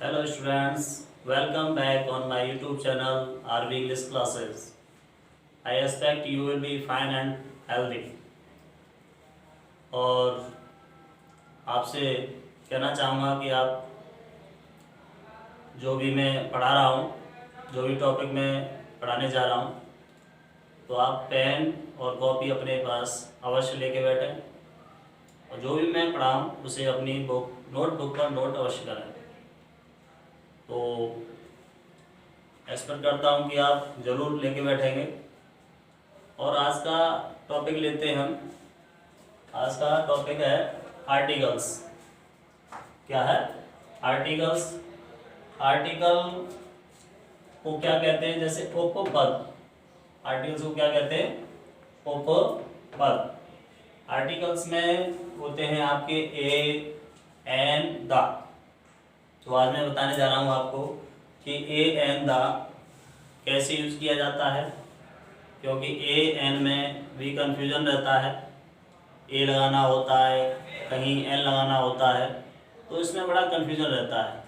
Hello students, welcome back on my YouTube channel RV English Classes. I expect you will be fine and healthy. और आपसे कहना चाहूँगा कि आप जो भी मैं पढ़ा रहा हूँ, जो भी टॉपिक मैं पढ़ाने जा रहा हूँ, तो आप पेन और कॉपी अपने पास अवश्य लेके बैठें और जो भी मैं पढ़ाऊँ उसे अपनी नोटबुक पर नोट अवश्य करें। तो एक्सपेक्ट करता हूँ कि आप ज़रूर लेके बैठेंगे। और आज का टॉपिक लेते हैं हम। आज का टॉपिक है आर्टिकल्स। क्या है? आर्टिकल्स। आर्टिकल को क्या कहते हैं? जैसे उपपद। आर्टिकल्स को क्या कहते हैं? उपपद। आर्टिकल्स में होते हैं आपके ए, एन, द। तो आज मैं बताने जा रहा हूँ आपको कि ए, एन, द कैसे यूज़ किया जाता है, क्योंकि ए, एन में भी कंफ्यूजन रहता है। ए लगाना होता है, कहीं एन लगाना होता है, तो इसमें बड़ा कंफ्यूजन रहता है।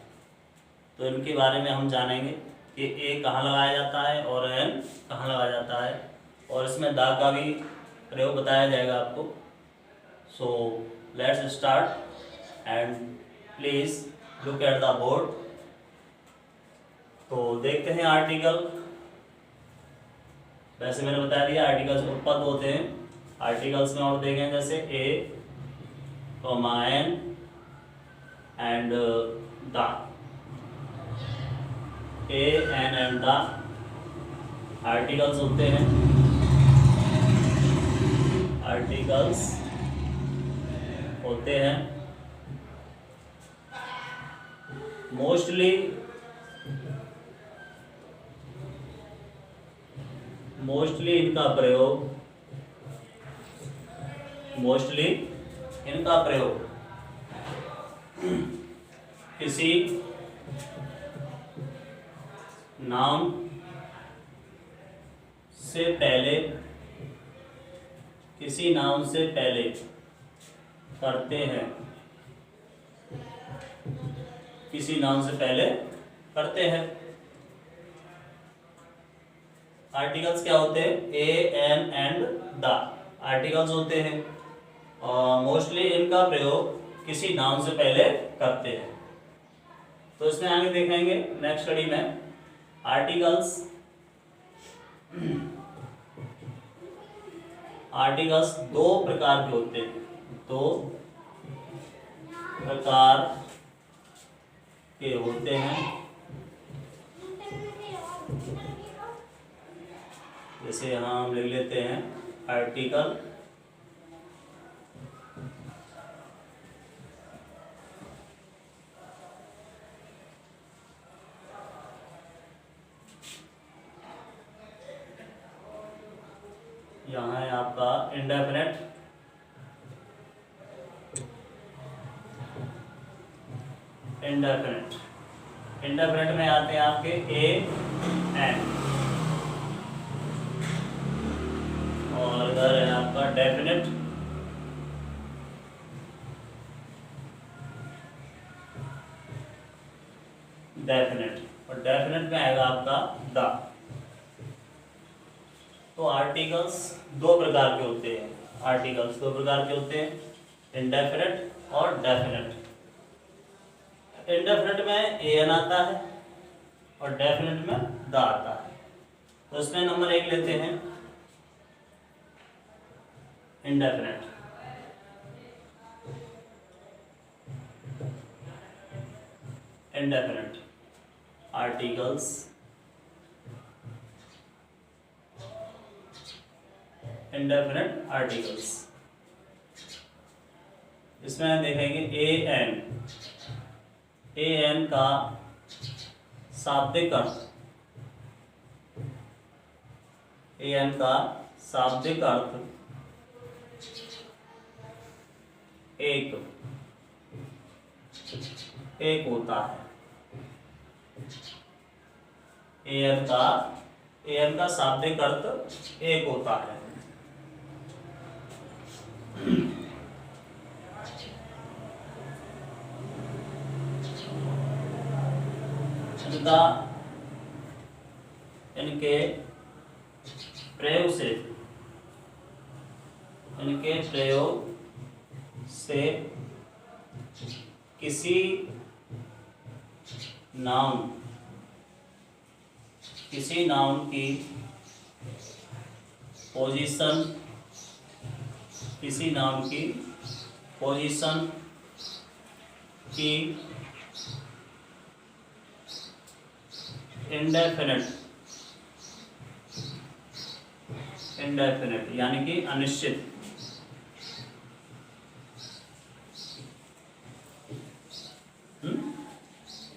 तो इनके बारे में हम जानेंगे कि ए कहाँ लगाया जाता है और एन कहाँ लगाया जाता है, और इसमें द का भी प्रयोग बताया जाएगा आपको। So let's start and please look at the board. तो देखते हैं आर्टिकल। वैसे मैंने बता दिया आर्टिकल्स उपपद होते हैं। आर्टिकल्स में और देखें जैसे a, an and the. A, an and the articles होते हैं। आर्टिकल्स होते हैं। मोस्टली इनका प्रयोग किसी नाम से पहले करते हैं। किसी नाम से पहले करते हैं। आर्टिकल्स क्या होते हैं? ए, एन एंड द आर्टिकल्स होते हैं और मोस्टली इनका प्रयोग किसी नाउन से पहले करते हैं। तो इसमें आगे देखेंगे नेक्स्ट स्टडी में आर्टिकल्स दो प्रकार के होते हैं। दो प्रकार के होते हैं। जैसे यहाँ हम लिख लेते हैं आर्टिकल। यहाँ है आपका इंडेफिनेट। इंडेफिनेट में आते हैं आपके ए, एन, और इधर है आपका डेफिनेट। और डेफिनेट में आएगा आपका द। तो आर्टिकल्स दो प्रकार के होते हैं। इंडेफिनेट और डेफिनेट। इंडेफिनेट में ए, एन आता है और डेफिनेट में द आता है। तो इसमें नंबर 1 लेते हैं इंडेफिनेट। Articles indefinite articles. इसमें देखेंगे ए, एन का शाब्दिक अर्थ। ए, एन का शाब्दिक अर्थ एक होता है। ए, एन का शाब्दिक अर्थ एक होता है। तथा इनके प्रयोग से किसी नाउन की पोजीशन की इंडेफिनिट यानी कि अनिश्चित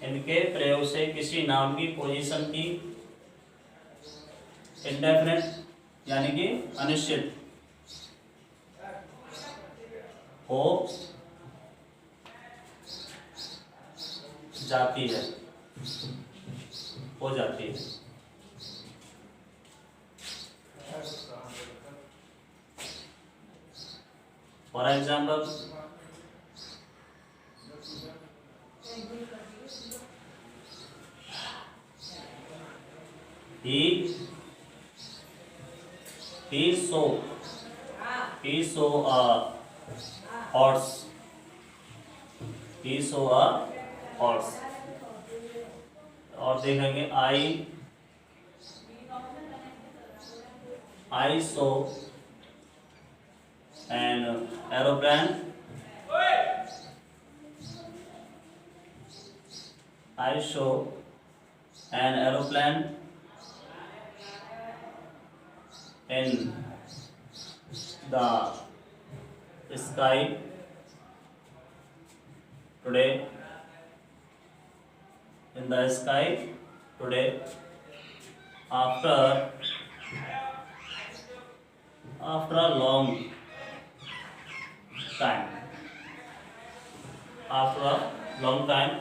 इनके प्रयोग से किसी नाम की पोजीशन की इंडेफिनिट यानी कि अनिश्चित हो जाती है। For example, he saw a horse. और देखेंगे I saw an aeroplane. I saw an aeroplane in the sky today. After a long time.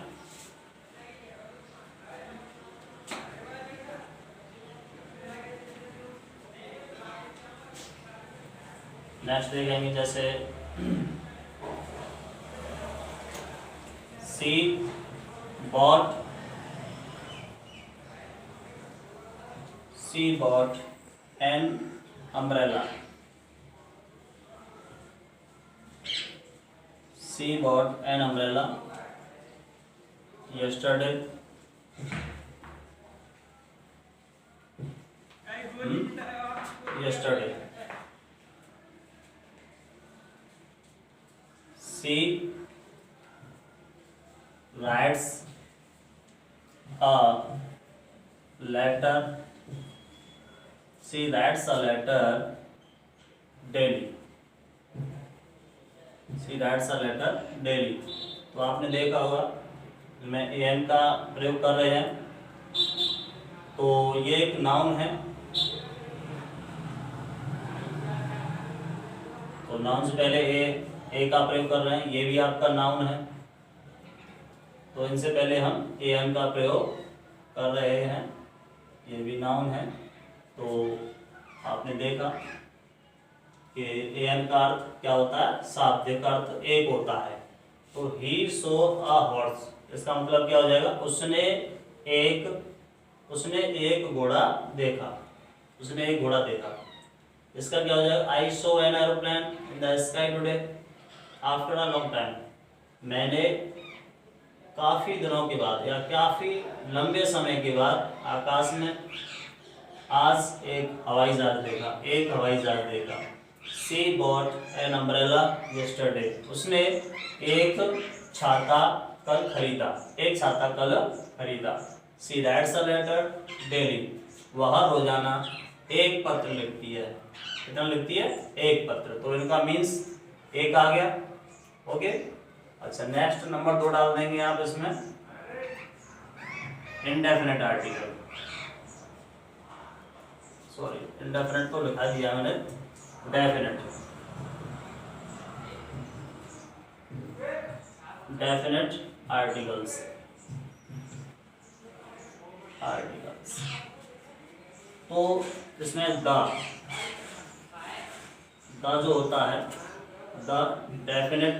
Next देखेंगे जैसे she bought an umbrella. Yesterday. She writes a letter daily. तो आपने देखा होगा मैं N का प्रयोग कर रहे हैं, तो ये एक नाउन है। तो नाउन से पहले ए का प्रयोग कर रहे हैं, ये भी आपका नाउन है। तो इनसे पहले हम एन का प्रयोग कर रहे हैं, ये भी नाउन है। तो आपने देखा कि एन का अर्थ क्या होता है, शाब्दिक का अर्थ एक होता है। तो ही सो अ हॉर्स, इसका मतलब क्या हो जाएगा, उसने एक घोड़ा देखा। इसका क्या हो जाएगा, I saw an aeroplane in the sky today after a long time. मैंने काफ़ी दिनों के बाद या काफ़ी लंबे समय के बाद आकाश में आज एक हवाई जहाज देखा। She bought an umbrella yesterday. उसने एक छाता कल खरीदा। She writes a letter daily. वह रोजाना एक पत्र लिखती है। कितना लिखती है, एक पत्र। तो इनका मीन्स एक आ गया। ओके, अच्छा नेक्स्ट नंबर 2 डाल देंगे आप इसमें, इंडेफिनिट आर्टिकल। सॉरी, इंडेफिनिट को लिखा दिया मैंने, डेफिनिट आर्टिकल्स। तो इसमें द जो होता है, द डेफिनेट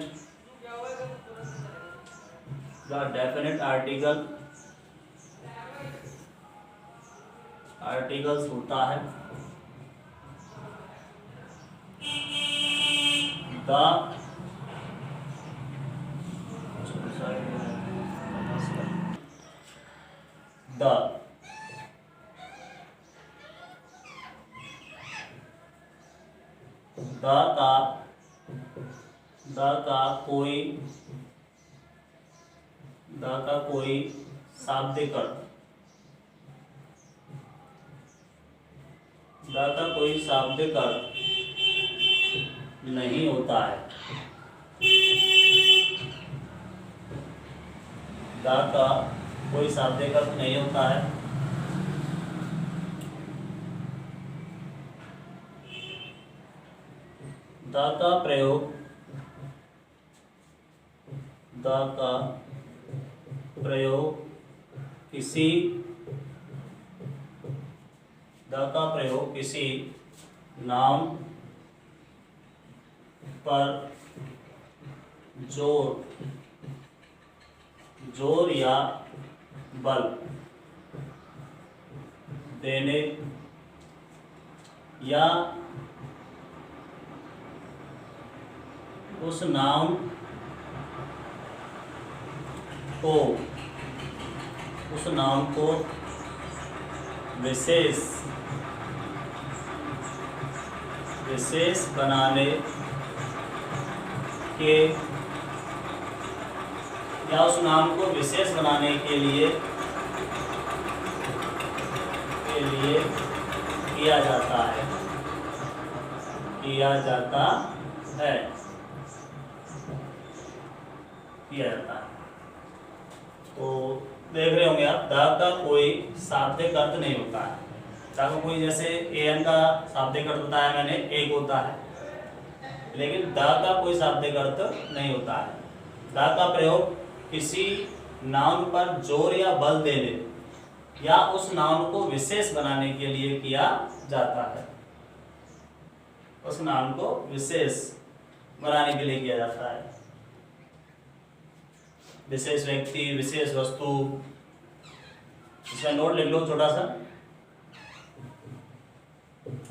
आर्टिकल आर्टिकल्स होता है द द का कोई शाब्दिक अर्थ, द का कोई शाब्दिक अर्थ नहीं होता है, द का कोई शाब्दिक अर्थ नहीं होता है। द का प्रयोग किसी नाम पर जोर या बल देने या उस नाम को विशेष बनाने के या उस नाम को विशेष बनाने के लिए किया जाता है किया जाता है। तो देख रहे होंगे आप, द का कोई शाब्दिक अर्थ नहीं होता है। द का कोई, जैसे एन का शाब्दिक अर्थ बताया मैंने, एक होता है, लेकिन द का कोई शाब्दिक अर्थ नहीं होता है। द का प्रयोग किसी नाउन पर जोर या बल देने या उस नाउन को विशेष बनाने के लिए किया जाता है। उस नाउन को विशेष बनाने के लिए किया जाता है। विशेष व्यक्ति, विशेष वस्तु। इसका नोट लिख लो छोटा सा,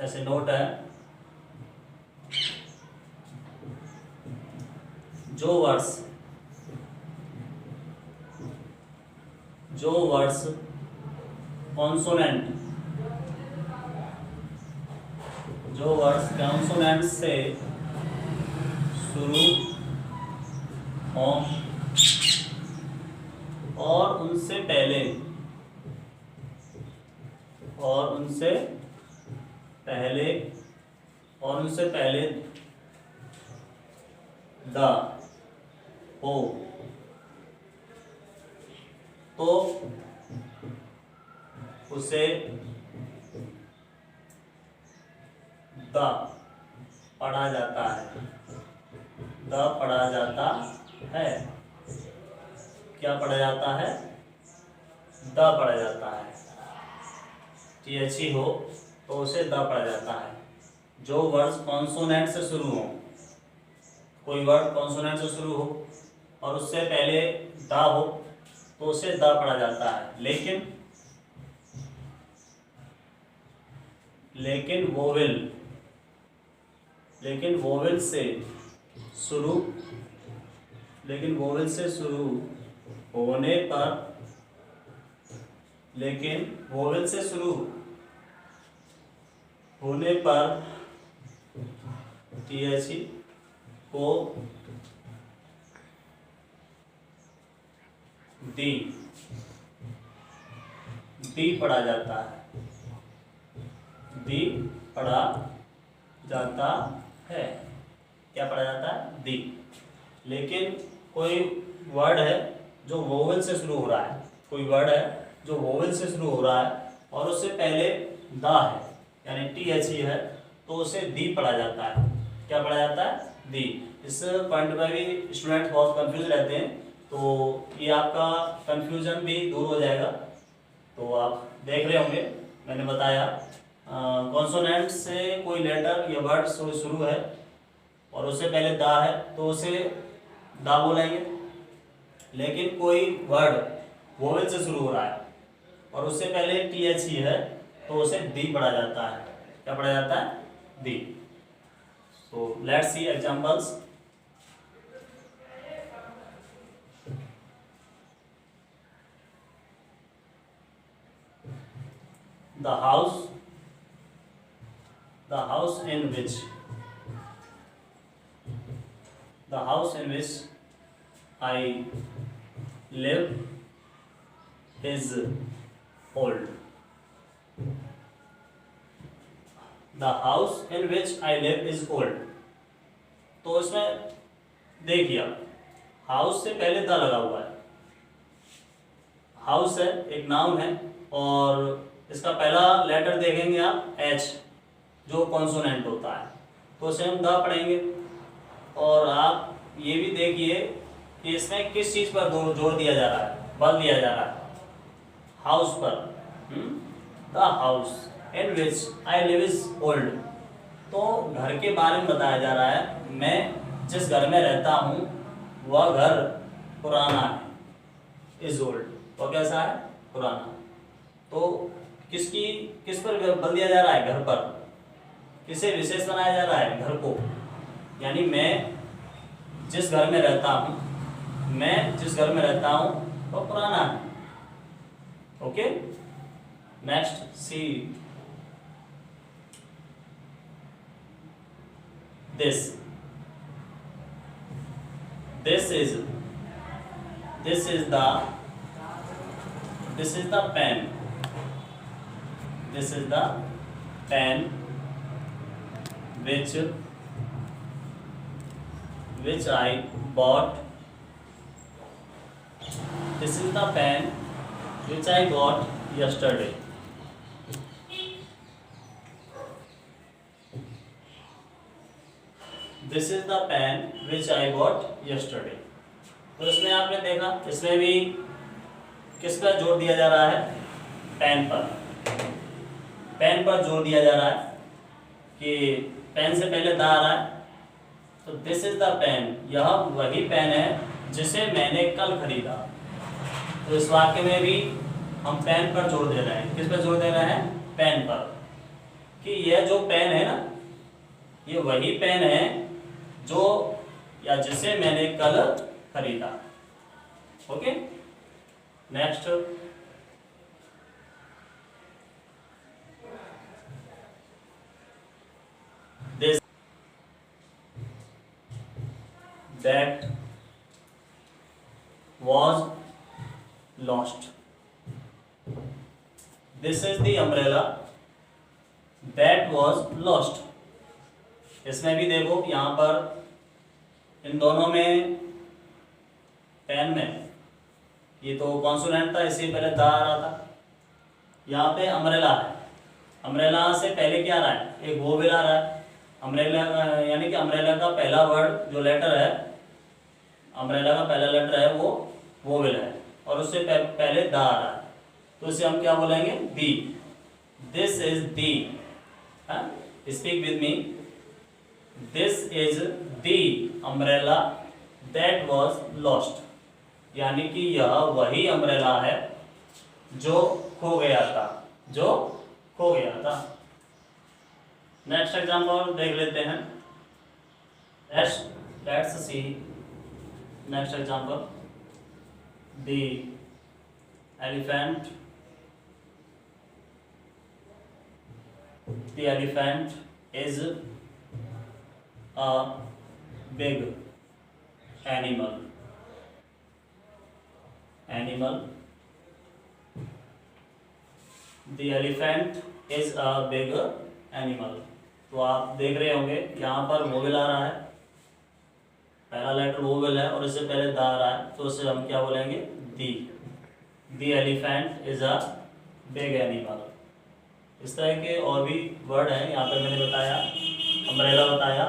ऐसे नोट है। जो वर्ड्स कॉन्सोनेंट से शुरू हों और उनसे पहले द हो तो उसे द पढ़ा जाता है। द पढ़ा जाता है। क्या पढ़ा जाता है? द पढ़ा जाता है। THE हो तो उसे द पढ़ा जाता है। जो वर्ड्स कॉन्सोनेंट से शुरू हो, कोई वर्ड कॉन्सोनेंट से शुरू हो और उससे पहले द हो तो उसे द पढ़ा जाता है। लेकिन वोवेल से शुरू होने पर THE को दी पढ़ा जाता है। दी पढ़ा जाता है। क्या पढ़ा जाता है? दी। लेकिन कोई वर्ड है जो वोवेल से शुरू हो रहा है, और उससे पहले द है यानी THE है, तो उसे दी पढ़ा जाता है। क्या पढ़ा जाता है? दी। इस पॉइंट पर भी स्टूडेंट बहुत कंफ्यूज रहते हैं, तो ये आपका कंफ्यूजन भी दूर हो जाएगा। तो आप देख रहे होंगे, मैंने बताया कॉन्सोनेंट से कोई लेटर या वर्ड शुरू है और उससे पहले द है तो उसे द बोलेंगे। लेकिन कोई वर्ड वोवेल से शुरू हो रहा है और उससे पहले THE है तो उसे दी पढ़ा जाता है। क्या पढ़ा जाता है? The. So let's see examples. The house in which I live is old. The house in which I live is old. तो इसमें देखिए, हाउस से पहले द लगा हुआ है। हाउस है, एक नाउन है, और इसका पहला लेटर देखेंगे आप एच, जो कॉन्सोनेंट होता है, तो उसे हम द पढ़ेंगे। और आप ये भी देखिए कि इसमें किस चीज़ पर जोर दिया जा रहा है, बल दिया जा रहा है, हाउस पर। The house in which I live is old. तो घर के बारे में बताया जा रहा है, मैं जिस घर में रहता हूँ वह घर पुराना है। इज ओल्ड, वह कैसा है? पुराना। तो किस पर बल दिया जा रहा है? घर पर। किसे विशेष बनाया जा रहा है? घर को। यानी मैं जिस घर में रहता हूँ वह पुराना है। Okay, next see this is the pen. This is the pen which I bought. This is the pen which I bought yesterday. This is the pen which I bought yesterday. तो इसमें आपने देखा, इसमें भी किस पर जोर दिया जा रहा है? पेन पर। पेन पर जोर दिया जा रहा है कि पेन से पहले द आ रहा है। तो दिस इज द पेन, यह वही पेन है जिसे मैंने कल खरीदा। तो इस वाक्य में भी हम पेन पर जोर दे रहे हैं। किस पर जोर दे रहे हैं? पेन पर। कि यह जो पेन है ना, ये वही पेन है जो या जिसे मैंने कल खरीदा। Okay, next this that was lost. This is the umbrella that was lost. इसमें भी देखो, यहाँ पर इन दोनों में, पेन में ये तो कॉन्सोनेंट था, इससे पहले द आ रहा था। यहाँ पे अम्ब्रेला है, अम्ब्रेला से पहले क्या आ रहा है? एक वोवेल आ रहा है। अम्ब्रेला यानी कि अम्ब्रेला का पहला वर्ड जो लेटर है, अम्ब्रेला का पहला लेटर है वो वोवेल है, और उससे पहले द आ रहा है। तो इसे हम क्या बोलेंगे? The. This is the. Speak with me. This is the umbrella that was lost. यानी कि यह वही अम्ब्रेला है जो खो गया था, जो खो गया था। नेक्स्ट एग्जाम्पल देख लेते हैं। Let's see next example. The elephant is a big animal. The elephant is a big animal. तो आप देख रहे होंगे यहाँ पर वोवेल आ रहा है, पहला लेटर वोवेल है और इससे पहले द आ रहा है, तो उसे हम क्या बोलेंगे? दी। The elephant is a big animal. इस तरह के और भी वर्ड हैं। यहाँ पर मैंने बताया, अम्ब्रेला बताया,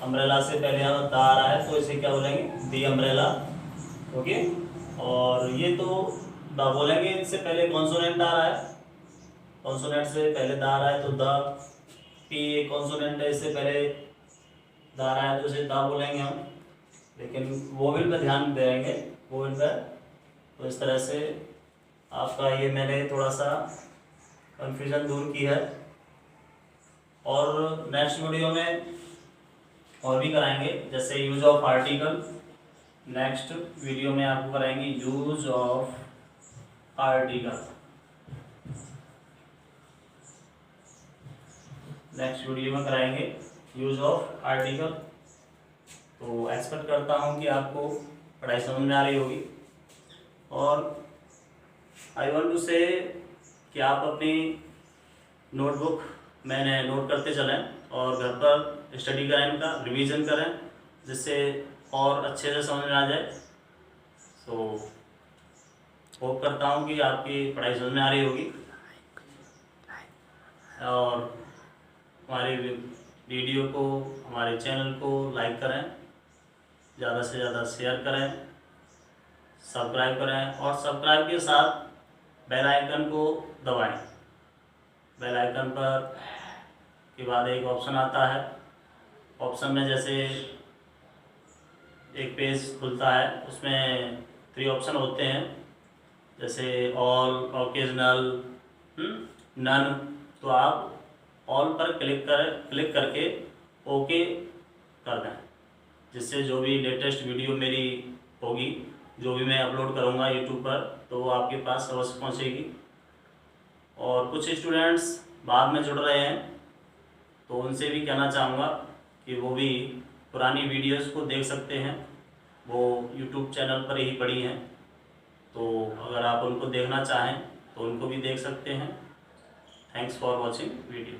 अम्ब्रेला से पहले द आ रहा है, तो इसे क्या बोलेंगे? दी अम्ब्रेला। ओके, और ये तो द बोलेंगे, इससे पहले कॉन्सोनेंट आ रहा है, कॉन्सोनेंट से पहले द आ रहा है तो द। पी एक कॉन्सोनेंट है, इससे पहले द आ रहा है तो इसे द बोलेंगे हम, लेकिन वोवेल पर ध्यान देंगे, वोवेल पर। तो इस तरह से आपका ये मैंने थोड़ा सा कन्फ्यूजन दूर की है। और नेक्स्ट वीडियो में और भी कराएंगे, जैसे use of article. Next video में आपको कराएंगे use of article. Next video में कराएंगे यूज ऑफ आर्टिकल। तो एक्सपेक्ट करता हूँ कि आपको पढ़ाई समझ में आ रही होगी। और आई वांट टू से कि आप अपनी नोटबुक मैंने नोट करते चलें और घर पर स्टडी करें, इनका रिवीजन करें, जिससे और अच्छे से समझ में आ जाए। सो होप करता हूँ कि आपकी पढ़ाई समझ में आ रही होगी। और हमारे वीडियो को, हमारे चैनल को लाइक करें, ज़्यादा से ज़्यादा शेयर करें, सब्सक्राइब करें और सब्सक्राइब के साथ बेल आइकन को दबाएं। बेल आइकन पर के बाद एक ऑप्शन आता है, ऑप्शन में जैसे एक पेज खुलता है, उसमें 3 ऑप्शन होते हैं, जैसे ऑल, ओकेजनल, नन। तो आप ऑल पर क्लिक करके ओके कर दें, जिससे जो भी लेटेस्ट वीडियो मेरी होगी, जो भी मैं अपलोड करूँगा यूट्यूब पर, तो वो आपके पास अवश्य पहुँचेगी। और कुछ स्टूडेंट्स बाद में जुड़ रहे हैं, तो उनसे भी कहना चाहूँगा कि वो भी पुरानी वीडियोस को देख सकते हैं, वो यूट्यूब चैनल पर ही पड़ी हैं। तो अगर आप उनको देखना चाहें तो उनको भी देख सकते हैं। Thanks for watching video.